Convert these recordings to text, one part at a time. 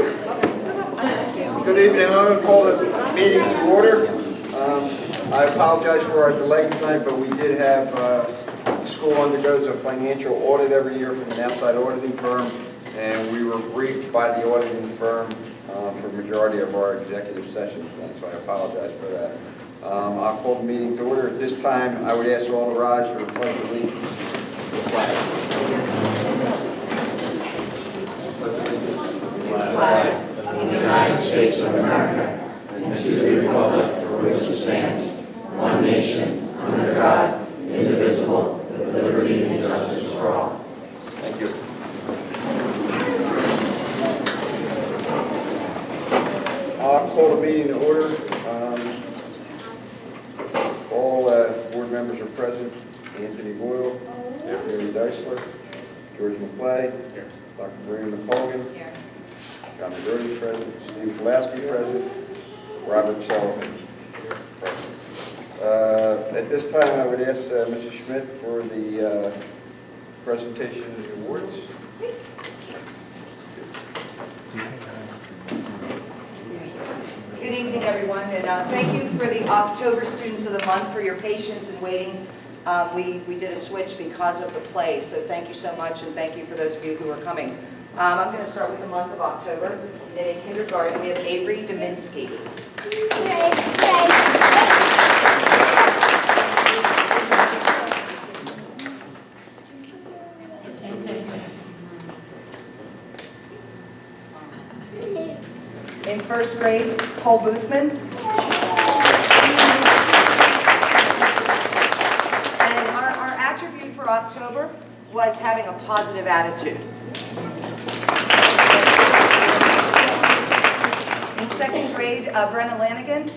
Good evening. I'm going to call the meeting to order. I apologize for our delay tonight, but we did have, the school undergoes a financial audit every year from an outside auditing firm, and we were briefed by the auditing firm for the majority of our executive sessions, and so I apologize for that. I'll call the meeting to order. At this time, I would ask you all to rise for the pledge of allegiance to the flag. Of the United States of America and to the republic for which it stands, one nation, under God, indivisible, with liberty and justice for all. Thank you. I'll call the meeting to order. All board members are present. Anthony Boyle, Gary Deisler, George McClay, Dr. Maria McColgan, John McGurdy present, Steve Pulaski present, Robert Sullivan present. At this time, I would ask Mrs. Schmidt for the presentation of the awards. Good evening, everyone, and thank you for the October Students of the Month for your patience in waiting. We did a switch because of the play, so thank you so much, and thank you for those of you who are coming. I'm going to start with the month of October. And in kindergarten, we have Avery Dominski. In first grade, Cole Boothman. And our attribute for October was having a positive attitude. In second grade, Brenna Lanigan.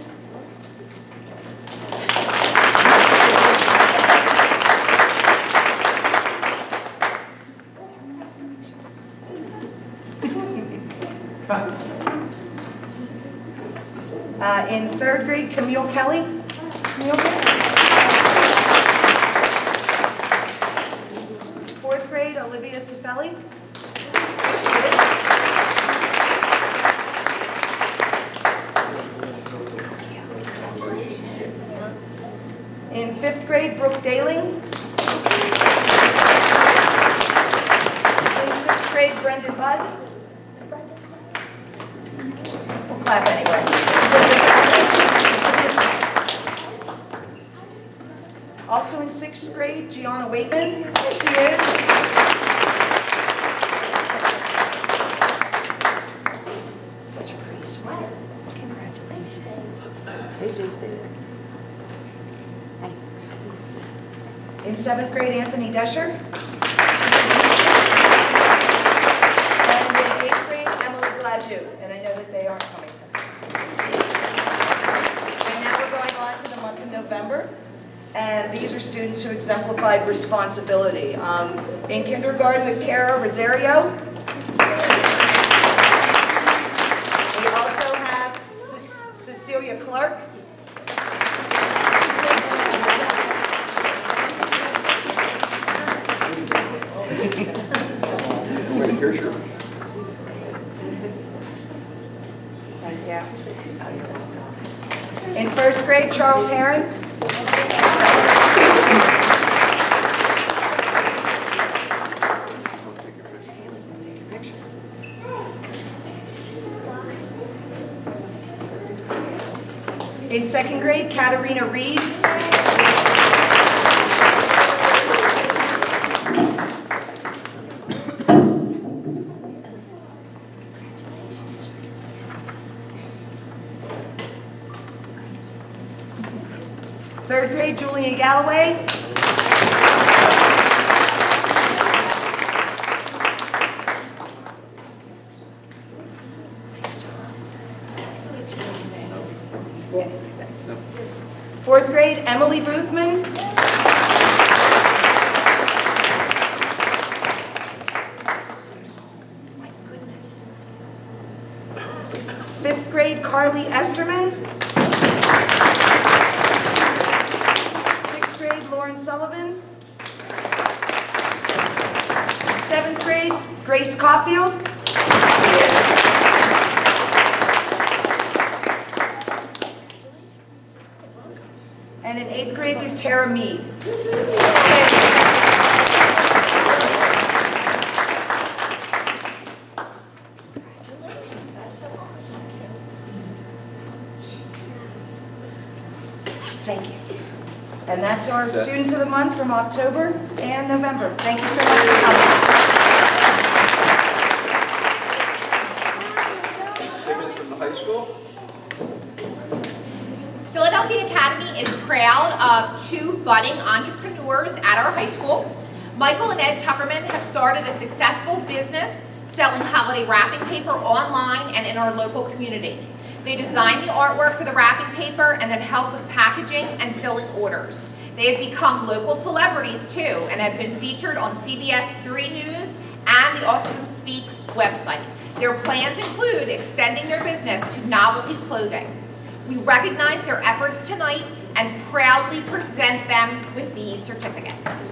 In third grade, Camille Kelly. Fourth grade, Olivia Cifelli. In fifth grade, Brooke Daling. In sixth grade, Brendan Budd. We'll clap anyway. Also in sixth grade, Gianna Waitman. There she is. Such a pretty sweater. Congratulations. In seventh grade, Anthony Desher. And in eighth grade, Emily Gladue. And I know that they aren't coming tonight. And now we're going on to the month of November. And these are students who exemplified responsibility. In kindergarten, we have Cara Rosario. We also have Cecilia Clark. In first grade, Charles Heron. In second grade, Katarina Reed. Third grade, Julian Galloway. Fourth grade, Emily Boothman. My goodness. Fifth grade, Carly Esterman. Sixth grade, Lauren Sullivan. Seventh grade, Grace Caulfield. Sarah Mead. Congratulations, that's so awesome. Thank you. And that's our Students of the Month from October and November. Thank you so much for coming. Simmons from the high school. Philadelphia Academy is proud of two budding entrepreneurs at our high school. Michael and Ed Tuckerman have started a successful business selling holiday wrapping paper online and in our local community. They design the artwork for the wrapping paper and then help with packaging and filling orders. They have become local celebrities too and have been featured on CBS 3 News and the Autism Speaks website. Their plans include extending their business to novelty clothing. We recognize their efforts tonight and proudly present them with these certificates.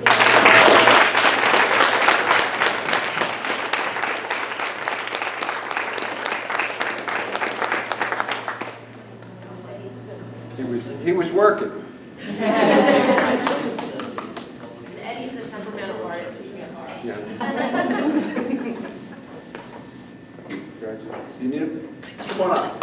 He was working. Eddie's a temperamental artist. Yeah. Congratulations. You need him? Come on up.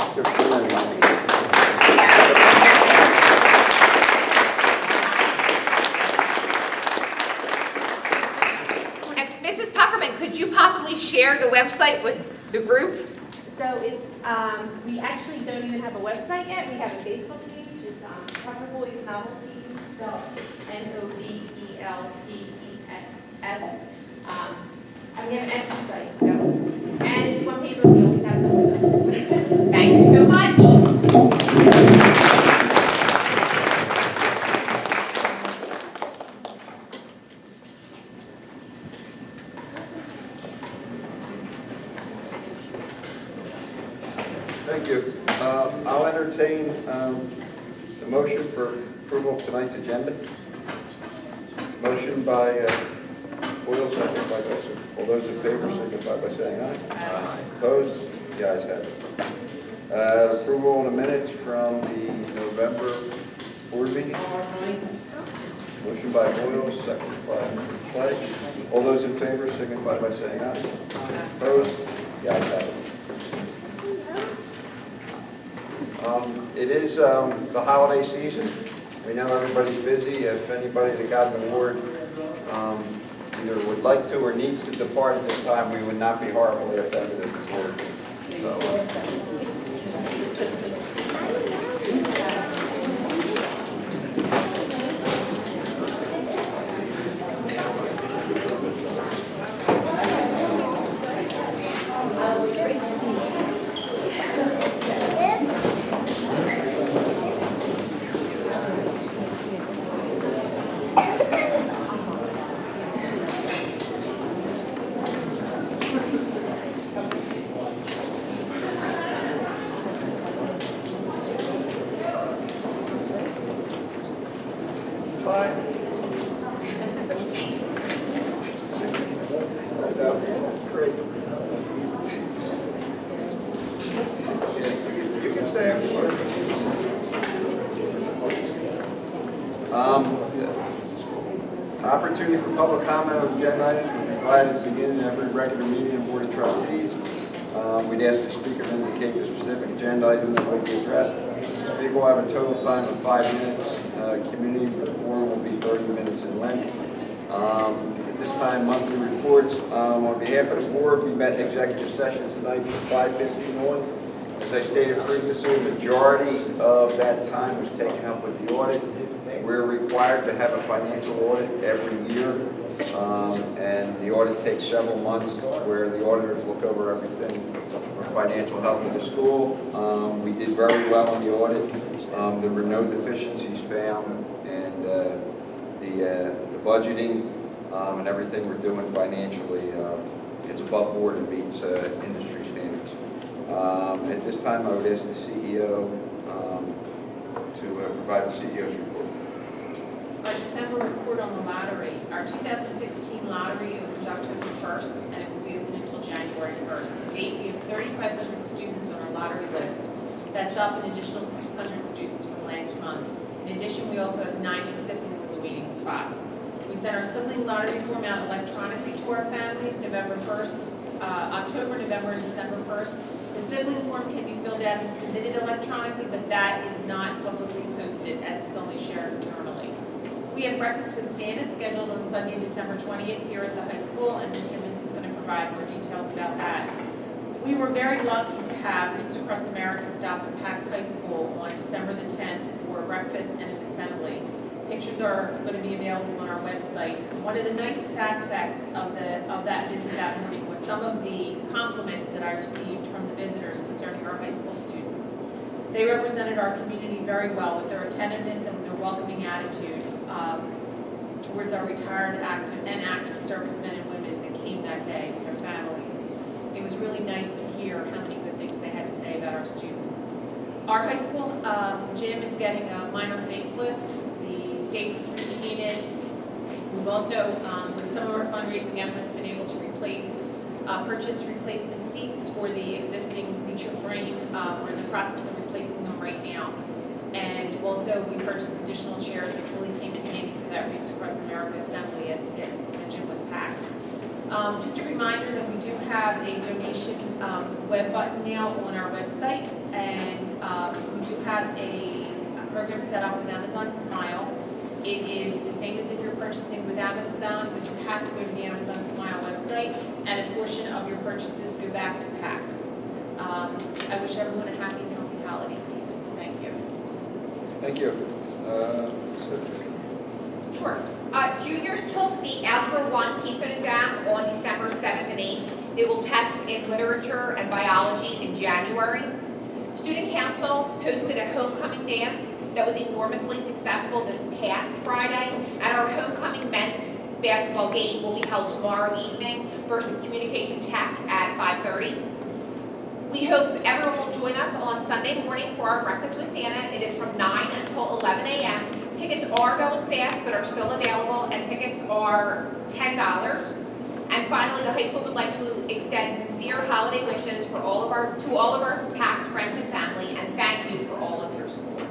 And Mrs. Tuckerman, could you possibly share the website with the group? So it's, we actually don't even have a website yet. We have a Facebook page. It's Tucker Boys Novelties, spelled Noveltes. And we have an Etsy site, so. And if you want paper, we always have some with us. Thank you so much. Thank you. I'll entertain the motion for approval of tonight's agenda. Motion by Boyle, second by Besser. All those in favor signify by saying aye. Aye. Opposed? The ayes have it. Approval on the minutes from the November board meeting. Motion by Boyle, second by Clay. All those in favor signify by saying aye. Opposed? The ayes have it. It is the holiday season. We know everybody's busy. If anybody that got an award either would like to or needs to depart at this time, we would not be horribly offended at the board. So, fine. That's great. Yeah, you can stay afterward. Opportunity for public comment on agenda items will be provided at the beginning of every regular meeting of Board of Trustees. We'd ask the speaker to indicate the specific agenda item that will be addressed. The speaker will have a total time of 5 minutes. Community forum will be 30 minutes in length. At this time, monthly reports. On behalf of the board, we met in executive session tonight from 5:15 on. As I stated previously, the majority of that time was taken up with the audit. We're required to have a financial audit every year, and the audit takes several months where the auditors look over everything for financial health of the school. We did very well on the audit. There were no deficiencies found, and the budgeting and everything we're doing financially, it's above board and meets industry standards. At this time, I would ask the CEO to provide the CEO's report. Our December report on the lottery. Our 2016 lottery opened October 1st, and it will be open until January 1st. To date, we have 3,500 students on our lottery list. That's up an additional 600 students from last month. In addition, we also have 90 siblings waiting spots. We sent our sibling lottery form out electronically to our families October, November, and December 1st. The sibling form can be filled out and submitted electronically, but that is not publicly posted as it's only shared internally. We have breakfast with Santa scheduled on Sunday, December 20th here at the high school, and Ms. Simmons is going to provide more details about that. We were very lucky to have Kids Across America stop at Pax High School on December the 10th for breakfast and an assembly. Pictures are going to be available on our website. One of the nicest aspects of that visit that morning was some of the compliments that I received from the visitors concerning our high school students. They represented our community very well with their attentiveness and their welcoming attitude towards our retired active servicemen and women that came that day with their families. It was really nice to hear how many good things they had to say about our students. Our high school gym is getting a minor facelift. The stage was repainted. We've also, with some of our fundraising efforts, been able to purchase replacement seats for the existing feature frame. We're in the process of replacing them right now. And also, we purchased additional chairs, which really came in handy for that Race Across America assembly as the gym was packed. Just a reminder that we do have a donation web button now on our website, and we do have a program set up with Amazon Smile. It is the same as if you're purchasing with Amazon, but you have to go to the Amazon Smile website, and a portion of your purchases go back to PAX. I wish everyone a happy and healthy holiday season. Thank you. Thank you. Sure. Juniors took the Algebra 1 Keystone exam on December 7th and 8th. They will test in literature and biology in January. Student Council posted a homecoming dance that was enormously successful this past Friday, and our homecoming men's basketball game will be held tomorrow evening versus Communication Tech at 5:30. We hope everyone will join us on Sunday morning for our breakfast with Santa. It is from 9 until 11 a.m. Tickets are going fast but are still available, and tickets are $10. And finally, the high school would like to extend sincere holiday wishes to all of our PAX friends and family, and thank you for all of your support.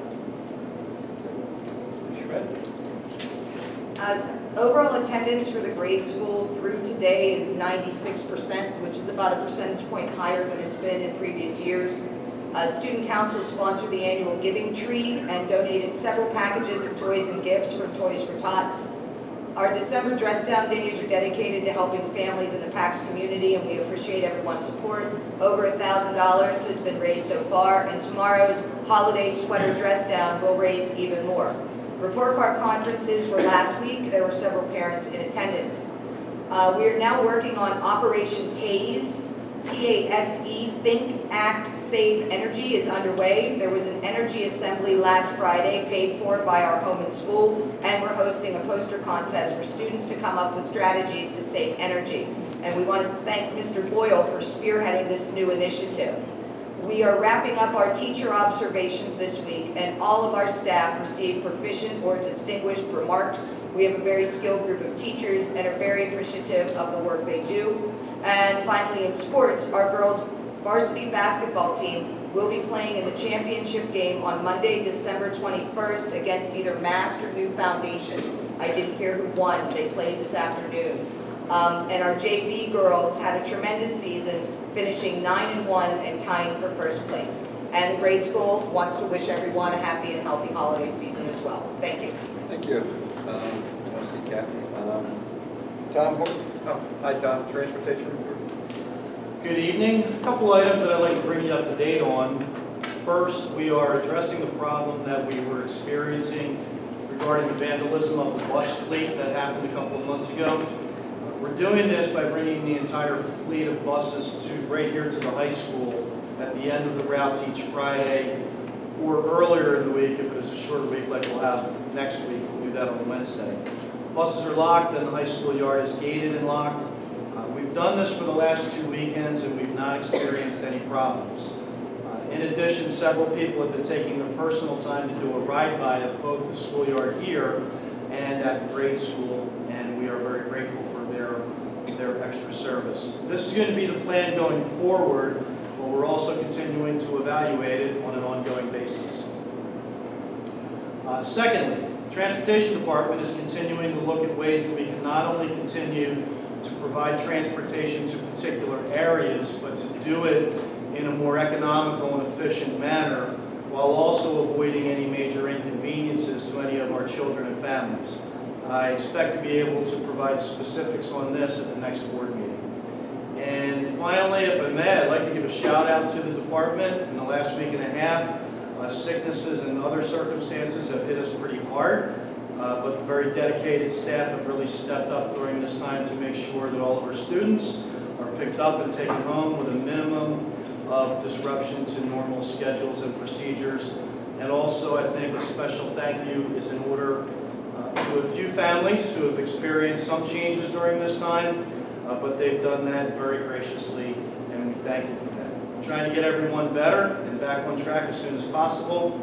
Overall attendance for the grade school through today is 96%, which is about a percentage point higher than it's been in previous years. Student Council sponsored the annual Giving Tree and donated several packages of toys and gifts from Toys for Tots. Our December Dress Down Days are dedicated to helping families in the PAX community, and we appreciate everyone's support. Over $1,000 has been raised so far, and tomorrow's Holiday Sweater Dress Down will raise even more. Report card conferences were last week. There were several parents in attendance. We are now working on Operation TASE. T-A-S-E, Think, Act, Save Energy is underway. There was an energy assembly last Friday paid for by our home and school, and we're hosting a poster contest for students to come up with strategies to save energy. And we want to thank Mr. Boyle for spearheading this new initiative. We are wrapping up our teacher observations this week, and all of our staff received proficient or distinguished remarks. We have a very skilled group of teachers and are very appreciative of the work they do. And finally, in sports, our girls' varsity basketball team will be playing in the championship game on Monday, December 21st against either Mast or New Foundations. I didn't hear who won. They played this afternoon. And our JV girls had a tremendous season, finishing 9-1 and tying for first place. And the grade school wants to wish everyone a happy and healthy holiday season as well. Thank you. Thank you. Trustee Kathy. Tom, hi Tom, Transportation Report. Good evening. A couple items that I'd like to bring you up to date on. First, we are addressing the problem that we were experiencing regarding the vandalism of the bus fleet that happened a couple of months ago. We're doing this by bringing the entire fleet of buses to right here to the high school at the end of the routes each Friday, or earlier in the week if it is a shorter week like we'll have next week. We'll do that on Wednesday. Buses are locked and the high school yard is gated and locked. We've done this for the last 2 weekends and we've not experienced any problems. In addition, several people have been taking their personal time to do a ride-by of both the schoolyard here and at the grade school, and we are very grateful for their extra service. This is going to be the plan going forward, but we're also continuing to evaluate it on an ongoing basis. Secondly, The Transportation Department is continuing to look at ways that we can not only continue to provide transportation to particular areas, but to do it in a more economical and efficient manner, while also avoiding any major inconveniences to any of our children and families. I expect to be able to provide specifics on this at the next board meeting. And finally, if I may, I'd like to give a shout out to the department. In the last week and a half, sicknesses and other circumstances have hit us pretty hard, but the very dedicated staff have really stepped up during this time to make sure that all of our students are picked up and taken home with a minimum of disruption to normal schedules and procedures. And also, I think a special thank you is in order to a few families who have experienced some changes during this time, but they've done that very graciously, and we thank you for that. I'm trying to get everyone better and back on track as soon as possible.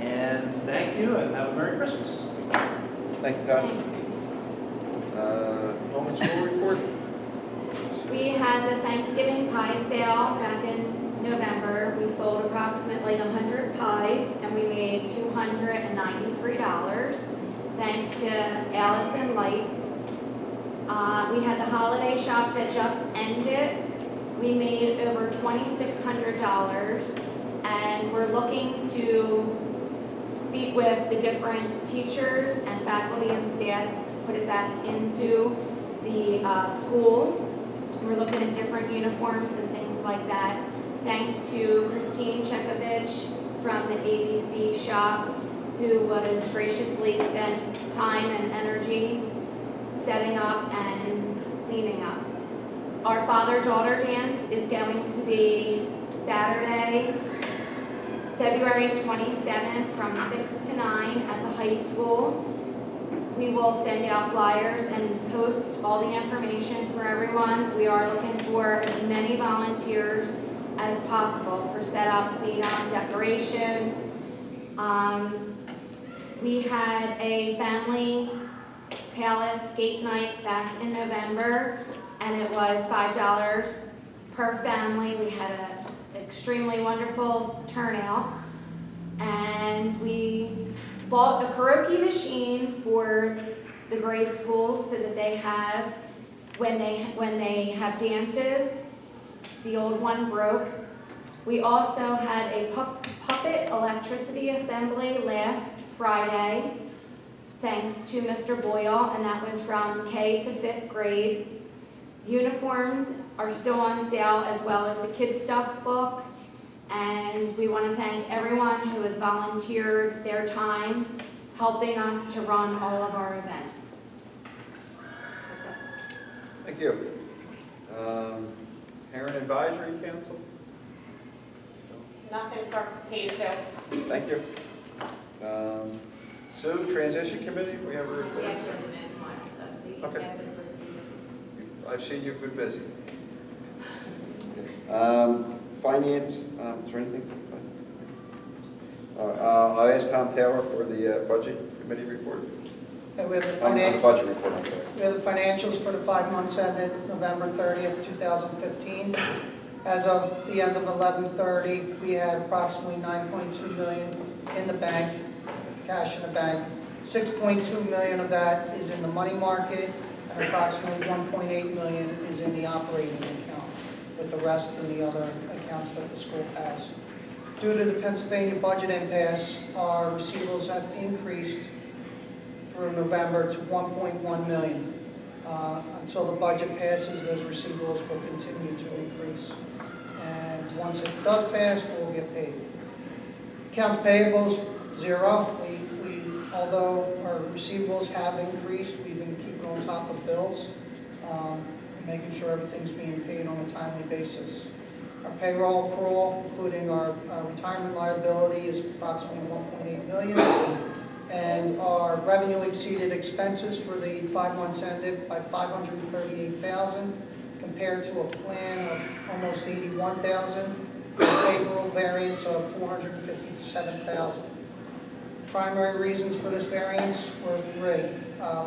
And thank you, and have a Merry Christmas. Thank you, Todd. Home and school report? We had the Thanksgiving pie sale back in November. We sold approximately 100 pies and we made $293 thanks to Allison Light. We had the holiday shop that just ended. We made over $2,600 and we're looking to speak with the different teachers and faculty and staff to put it back into the school. We're looking at different uniforms and things like that. Thanks to Christine Chekovich from the ABC shop, who was graciously spent time and energy setting up and cleaning up. Our father-daughter dance is going to be Saturday, February 27th from 6 to 9 at the high school. We will send out flyers and post all the information for everyone. We are looking for as many volunteers as possible for setup, cleanup, decorations. We had a family palace skate night back in November, and it was $5 per family. We had an extremely wonderful turnout, and we bought a karaoke machine for the grade school so that they have, when they have dances, the old one broke. We also had a puppet electricity assembly last Friday, thanks to Mr. Boyle, and that was from K to 5th grade. Uniforms are still on sale, as well as the Kid Stuff books. And we want to thank everyone who has volunteered their time helping us to run all of our events. Thank you. Parent Advisory Council? Nothing for page 2. Thank you. Sue, Transition Committee, we have a report? Okay. I've seen you've been busy. Finance, is there anything? I'll ask Tom Taylor for the Budget Committee report. Okay, we have the The budget report, I'm sorry. We have the financials for the 5 months ended November 30th, 2015. As of the end of 11/30, we had approximately $9.2 million in the bank, cash in the bank. $6.2 million of that is in the money market, and approximately $1.8 million is in the operating account, with the rest in the other accounts that the school has. Due to the Pennsylvania budget impasse, our receivables have increased through November to $1.1 million. Until the budget passes, those receivables will continue to increase. And once it does pass, we'll get paid. Accounts payables, zero. Although our receivables have increased, we've been keeping on top of bills, and making sure everything's being paid on a timely basis. Our payroll accrual, including our retirement liability, is approximately $1.8 million. And our revenue exceeded expenses for the 5 months ended by $538,000, compared to a plan of almost $81,000, for a favorable variance of $457,000. Primary reasons for this variance were 3: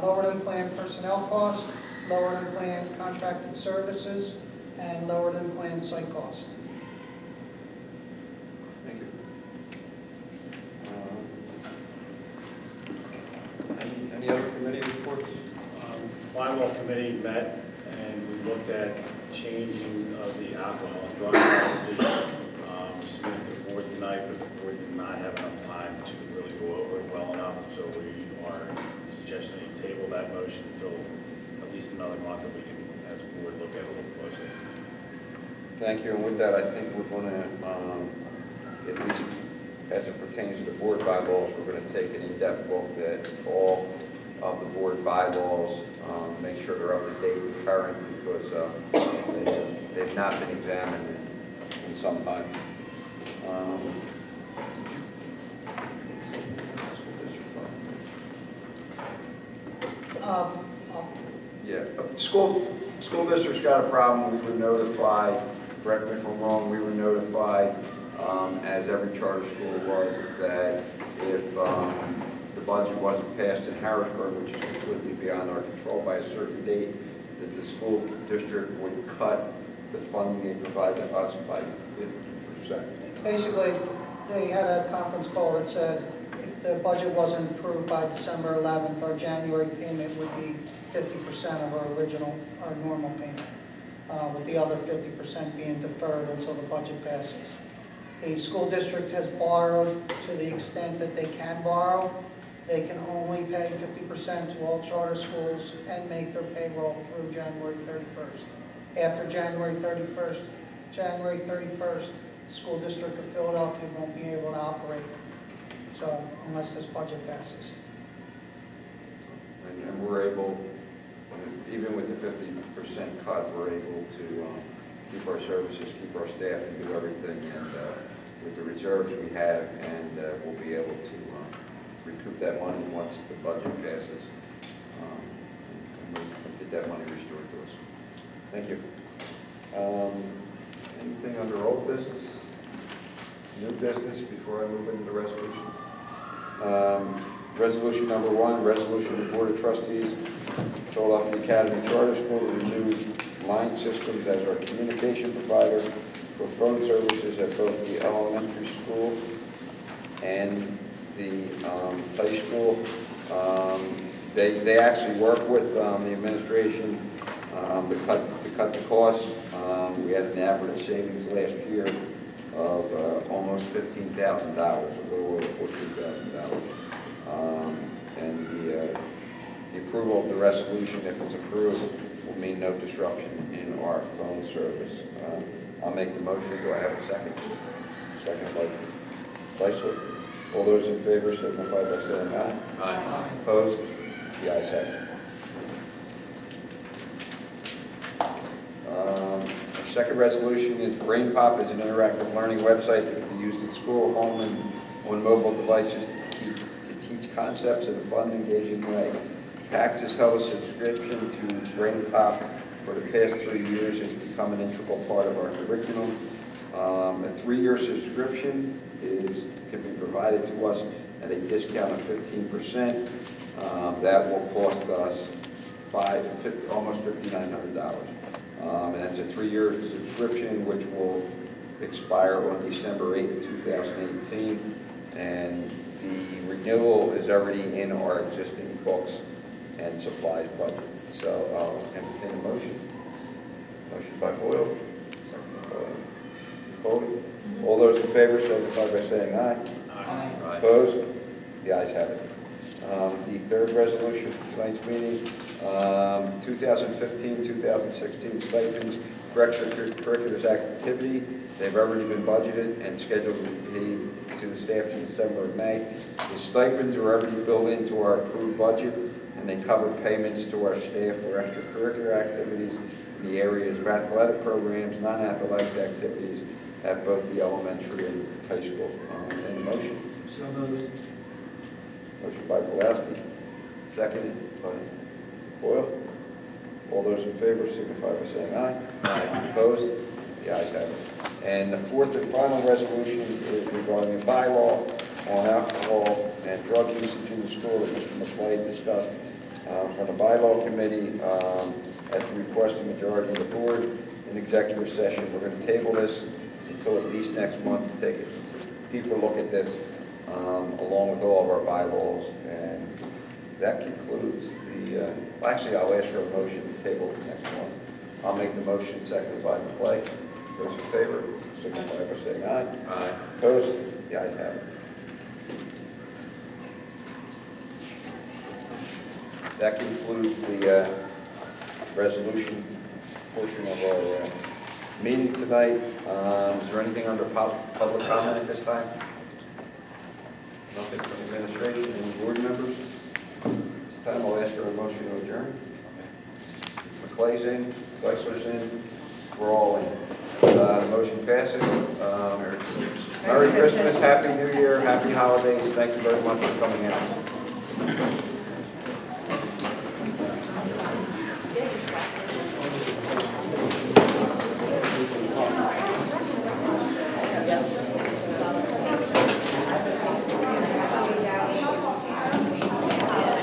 lower than planned personnel costs, lower than planned contracted services, and lower than planned site cost. Thank you. bylaw committee met and we looked at changing of the alcohol and drug policy. Submitted to the board tonight, but the board did not have enough time to really go over it well enough, so we are suggesting you table that motion until at least another month, that we can, as a board, look at it a little closer. Thank you, and with that, I think we're going to, at least as it pertains to the board bylaws, we're going to take an in-depth look at all of the board bylaws, make sure they're up to date and current, because they've not been examined in some time. Yeah, school district's got a problem. We were notified, correct me if I'm wrong, we were notified, as every charter school was, that if the budget wasn't passed in Harrisburg, which is completely beyond our control, by a certain date, that the school district would cut the funding they provide to us by 50%. Basically, they had a conference call that said if the budget wasn't approved by December 11th, our January payment would be 50% of our normal payment, with the other 50% being deferred until the budget passes. The school district has borrowed to the extent that they can borrow. They can only pay 50% to all charter schools and make their payroll through January 31st. After January 31st, the school district of Philadelphia won't be able to operate, so unless this budget passes. And we're able, even with the 50% cut, we're able to keep our services, keep our staff, and do everything, and with the reserves we have, and we'll be able to recoup that money once the budget passes, and we'll get that money restored to us. Thank you. Anything under old business? New business before I move into the resolution? Resolution number 1, resolution of the Board of Trustees, Philadelphia Academy Charter School, to renew line systems as our communication provider for phone services at both the elementary school and the high school. They actually work with the administration to cut the costs. We had an average savings last year of almost $15,000, a little over $14,000. And the approval of the resolution, if it's approved, will mean no disruption in our phone service. I'll make the motion. Do I have a second? Second by Dyson. All those in favor signify by saying aye. Aye. Opposed? The ayes have it. Our second resolution is Brain Pop is an interactive learning website that can be used at school, home, and on mobile devices to teach concepts in a fun, engaging way. PAX has held a subscription to Brain Pop for the past 3 years. It's become an integral part of our curriculum. A 3-year subscription can be provided to us at a discount of 15%. That will cost us almost $5,900. And that's a 3-year subscription which will expire on December 8, 2018. And the renewal is already in our existing books and supplies budget. So I'll entertain a motion. Motion by Boyle. Second by Cody. All those in favor signify by saying aye. Aye. Opposed? The ayes have it. The third resolution for tonight's meeting, 2015-2016 stipends for extracurriculars activity. They've already been budgeted and scheduled to be paid to the staff in December and May. The stipends are already built into our approved budget, and they cover payments to our staff for extracurricular activities in the areas of athletic programs, non-athletic activities at both the elementary and high school. Any motion? So moved. Motion by Pulaski, seconded by Boyle. All those in favor signify by saying aye. Aye. Opposed? The ayes have it. And the fourth and final resolution is regarding the bylaw on alcohol and drug usage in the school that Mr. McClay discussed. From the bylaw committee, at the request of the majority of the board, in executive session, we're going to table this until at least next month to take a deeper look at this, along with all of our bylaws. And that concludes the, well, actually, I'll ask for a motion to table the next one. I'll make the motion, seconded by McClay. Those in favor, signify by saying aye. Aye. Opposed? The ayes have it. That concludes the resolution portion of our meeting tonight. Is there anything under public comment at this time? Nothing from administration, any board members? This time I'll ask for a motion to adjourn. McClay's in, Geisler's in, we're all in. Motion passes. Merry Christmas, Happy New Year, Happy Holidays. Thank you very much for coming out.